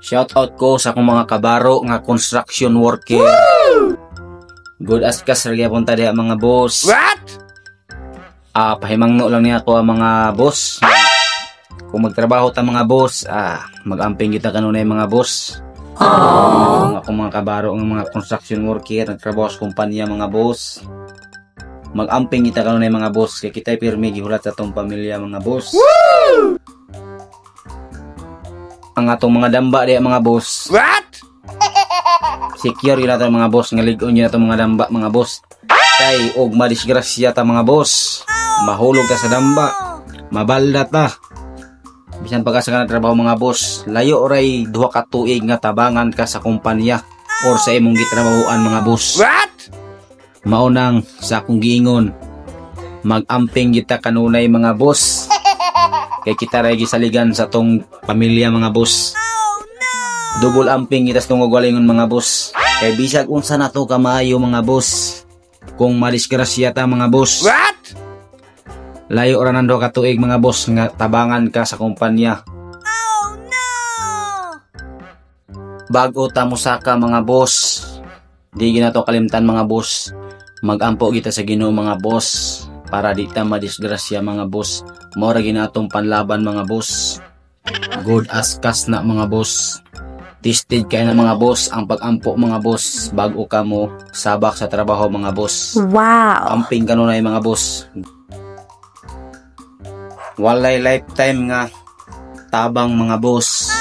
Shout out ko sa akong mga kabaro nga construction worker. Good as kas gyapon ta diha mga boss. What? Pahimangno lang niya ako mga boss. Kung magtrabaho ta mga boss, mag-amping kita kanunay mga boss. Kung ako mga kabaro ng mga construction worker, nagtrabaho sa kumpanya mga boss. Mag-amping kita kanunay mga boss, kaya kita pirmi gihulat sa tong pamilya mga boss. Woo! Ang atong mga damba diya mga boss. What? Secure yun natin mga boss, ngaligon yun natin mga damba mga boss. Kay og madisgrasya ta mga boss. Mahulog ka sa damba, mabalda ta. Bisan pagkasa ka na trabaho mga boss, layo oray 2 ka tuig nga tabangan ka sa kumpanya or sa imong gitrabahoan mga boss. What? Maunang sa akong giingon, mag-amping kita kanunay mga boss. Kay kita ray gisaligan sa tong pamilya mga boss. Double amping itas tong galingon mga boss. Kay bisag unsa na to kamayo mga boss. Kung madisgrasya ta mga boss. What? Layo ra nando ka tuig mga boss nga tabangan ka sa kumpanya. Bago ta mosaka mga boss. Di ginato kalimtan mga boss. Magampo kita sa Ginoo mga boss para di ta madisgrasya mga boss. Mao ra ginatong panlaban mga boss. Good as kas na mga boss. Tested kay na mga boss ang pag-ampo mga boss bago ka mo sabak sa trabaho mga boss. Wow. Amping kanunay mga boss. Walay lifetime nga tabang mga boss.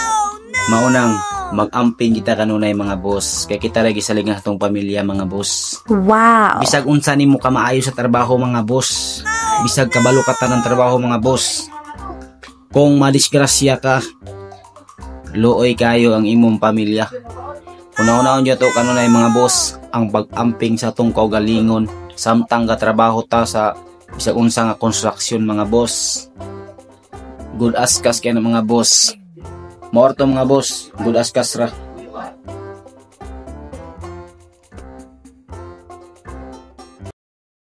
Maunang mag-amping kita kanunay mga boss. Kay kita lagi salig nga atong pamilya mga boss. Wow. Bisag unsa nimo ka maayo sa trabaho mga boss. Bisag kabalo ka ta ng trabaho mga boss. Kung madisgrasya ka, luoy kayo ang imong pamilya. Una-unaon nyo to kanunay mga boss ang pag-amping sa tong kaugalingon samtang katrabaho ta sa bisag unsa nga construction mga boss. Good as kas kay na mga boss. Morto mga boss, good as kas ra.